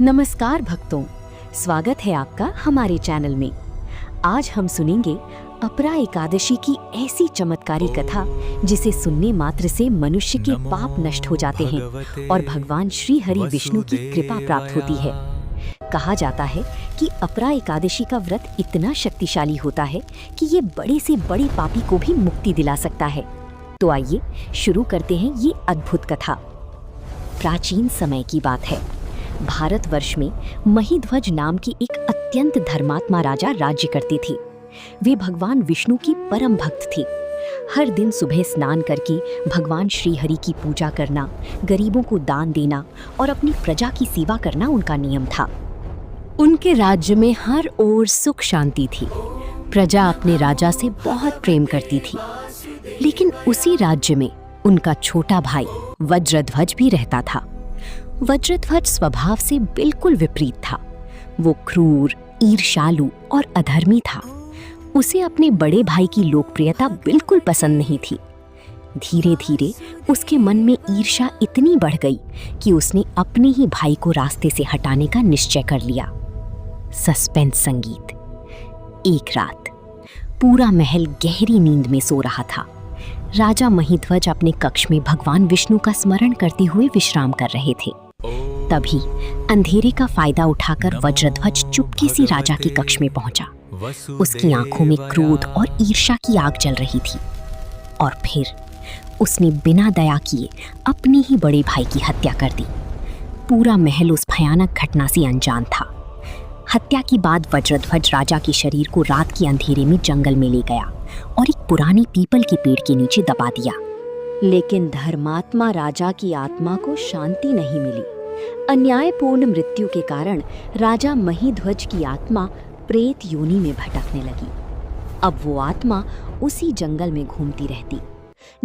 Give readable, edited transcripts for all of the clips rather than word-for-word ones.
नमस्कार भक्तों, स्वागत है आपका हमारे चैनल में। आज हम सुनेंगे अपरा एकादशी की ऐसी चमत्कारी कथा जिसे सुनने मात्र से मनुष्य के पाप नष्ट हो जाते हैं और भगवान श्री हरि विष्णु की कृपा प्राप्त होती है। कहा जाता है कि अपरा एकादशी का व्रत इतना शक्तिशाली होता है कि ये बड़े से बड़े पापी को भी मुक्ति दिला सकता है। तो आइए शुरू करते हैं ये अद्भुत कथा। प्राचीन समय की बात है। भारतवर्ष में महिध्वज नाम की एक अत्यंत धर्मात्मा राजा राज्य करती थी। वे भगवान विष्णु की परम भक्त थी। हर दिन सुबह स्नान करके भगवान श्री हरि की पूजा करना, गरीबों को दान देना और अपनी प्रजा की सेवा करना उनका नियम था। उनके राज्य में हर ओर सुख शांति थी। प्रजा अपने राजा से बहुत प्रेम करती थी। लेकिन उसी राज्य में उनका छोटा भाई वज्रध्वज भी रहता था। वज्रध्वज स्वभाव से बिल्कुल विपरीत था। वो क्रूर, ईर्ष्यालु और अधर्मी था। उसे अपने बड़े भाई की लोकप्रियता बिल्कुल पसंद नहीं थी। धीरे धीरे उसके मन में ईर्ष्या इतनी बढ़ गई कि उसने अपने ही भाई को रास्ते से हटाने का निश्चय कर लिया। सस्पेंस संगीत। एक रात पूरा महल गहरी नींद में सो रहा था। राजा महिध्वज अपने कक्ष में भगवान विष्णु का स्मरण करते हुए विश्राम कर रहे थे। तभी अंधेरे का फायदा उठाकर वज्रध्वज चुपके से राजा के कक्ष में पहुंचा। उसकी आंखों में क्रोध और ईर्ष्या की आग जल रही थी। और फिर उसने बिना दया किए अपने ही बड़े भाई की हत्या कर दी। पूरा महल उस भयानक घटना से अनजान था। हत्या के बाद वज्रध्वज राजा के शरीर को रात के अंधेरे में जंगल में ले गया और एक पुरानी पीपल के पेड़ के नीचे दबा दिया। लेकिन धर्मात्मा राजा की आत्मा को शांति नहीं मिली। अन्यायपूर्ण मृत्यु के कारण राजा महिध्वज की आत्मा प्रेत योनि में भटकने लगी। अब वो आत्मा उसी जंगल में घूमती रहती।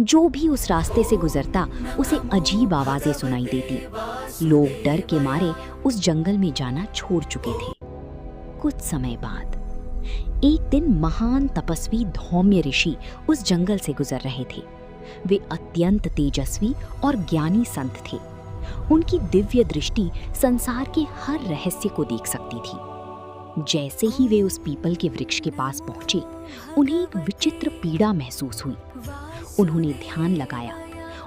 जो भी उस रास्ते से गुजरता उसे अजीब आवाजें सुनाई देती। लोग डर के मारे उस जंगल में जाना छोड़ चुके थे। कुछ समय बाद एक दिन महान तपस्वी धौम्य ऋषि उस जंगल से गुजर रहे थे। वे अत्यंत तेजस्वी और ज्ञानी संत थे। उनकी दिव्य दृष्टि संसार के हर रहस्य को देख सकती थी। जैसे ही वे उस पीपल के वृक्ष के पास पहुंचे, उन्हें एक विचित्र पीड़ा महसूस हुई। उन्होंने ध्यान लगाया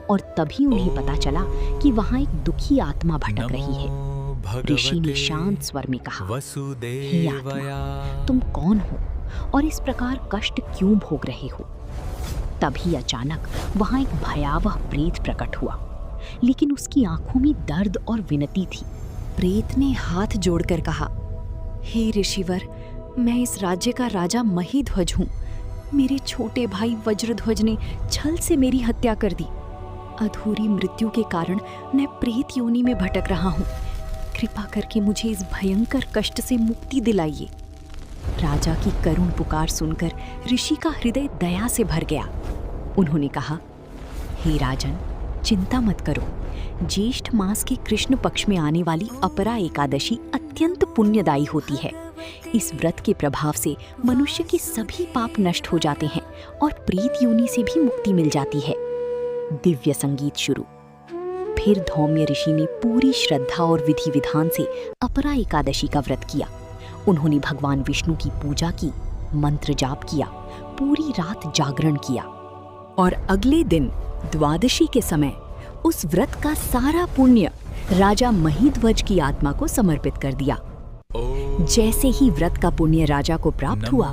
और तभी उन्हें पता चला कि वहां एक दुखी आत्मा भटक रही है। ऋषि ने शांत स्वर में कहा, हे आत्मा, तुम कौन हो और इस प्रकार कष्ट क्यों भोग रहे हो? तभी अचानक वहां एक भयावह प्रेत प्रकट हुआ, लेकिन उसकी आंखों में दर्द और विनती थी। प्रेत ने हाथ जोड़कर कहा, हे ऋषिवर, मैं इस राज्य का राजा महिध्वज हूँ। मेरे छोटे भाई वज्रध्वज ने छल से मेरी हत्या कर दी। अधूरी मृत्यु के कारण मैं प्रेत योनि में भटक रहा हूँ। कृपा करके मुझे इस भयंकर कष्ट से मुक्ति दिलाइए। राजा की करुण पुकार सुनकर ऋषि का हृदय दया से भर गया। उन्होंने कहा, हे राजन, चिंता मत करो। ज्येष्ठ मास के कृष्ण पक्ष में आने वाली अपरा एकादशी अत्यंत पुण्यदायी होती है। इस व्रत के प्रभाव से मनुष्य के सभी पाप नष्ट हो जाते हैं और प्रेत योनि से भी मुक्ति मिल जाती है। दिव्य संगीत शुरू। फिर धौम्य ऋषि ने पूरी श्रद्धा और विधि विधान से अपरा एकादशी का व्रत किया। उन्होंने भगवान विष्णु की पूजा की, मंत्र जाप किया, पूरी रात जागरण किया और अगले दिन द्वादशी के समय उस व्रत का सारा पुण्य राजा महिध्वज की आत्मा को समर्पित कर दिया। जैसे ही व्रत का पुण्य राजा को प्राप्त हुआ,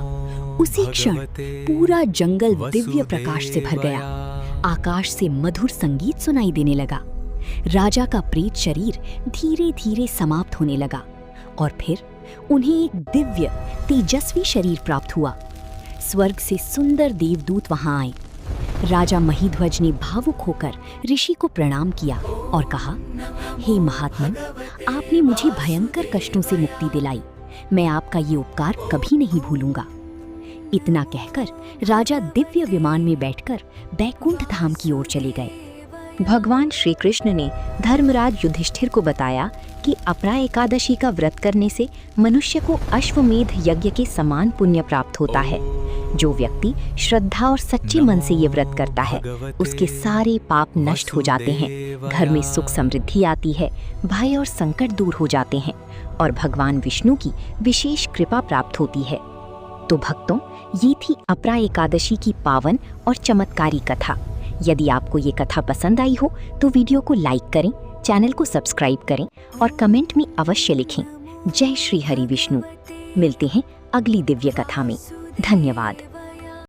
उसी क्षण पूरा जंगल दिव्य प्रकाश से भर गया। आकाश से मधुर संगीत सुनाई देने लगा। राजा का प्रेत शरीर धीरे धीरे समाप्त होने लगा और फिर उन्हें एक दिव्य तेजस्वी शरीर प्राप्त हुआ। स्वर्ग से सुंदर देवदूत वहां आए। राजा महिध्वज ने भावुक होकर ऋषि को प्रणाम किया और कहा, हे महात्मन, आपने मुझे भयंकर कष्टों से मुक्ति दिलाई। मैं आपका ये उपकार कभी नहीं भूलूंगा। इतना कहकर राजा दिव्य विमान में बैठकर बैकुंठ धाम की ओर चले गए। भगवान श्री कृष्ण ने धर्मराज युधिष्ठिर को बताया कि अपरा एकादशी का व्रत करने से मनुष्य को अश्वमेध यज्ञ के समान पुण्य प्राप्त होता है। जो व्यक्ति श्रद्धा और सच्चे मन से ये व्रत करता है उसके सारे पाप नष्ट हो जाते हैं, घर में सुख समृद्धि आती है, भय और संकट दूर हो जाते हैं और भगवान विष्णु की विशेष कृपा प्राप्त होती है। तो भक्तों, ये थी अपरा एकादशी की पावन और चमत्कारी कथा। यदि आपको ये कथा पसंद आई हो तो वीडियो को लाइक करें, चैनल को सब्सक्राइब करें और कमेंट में अवश्य लिखें जय श्री हरि विष्णु। मिलते हैं अगली दिव्य कथा में। धन्यवाद।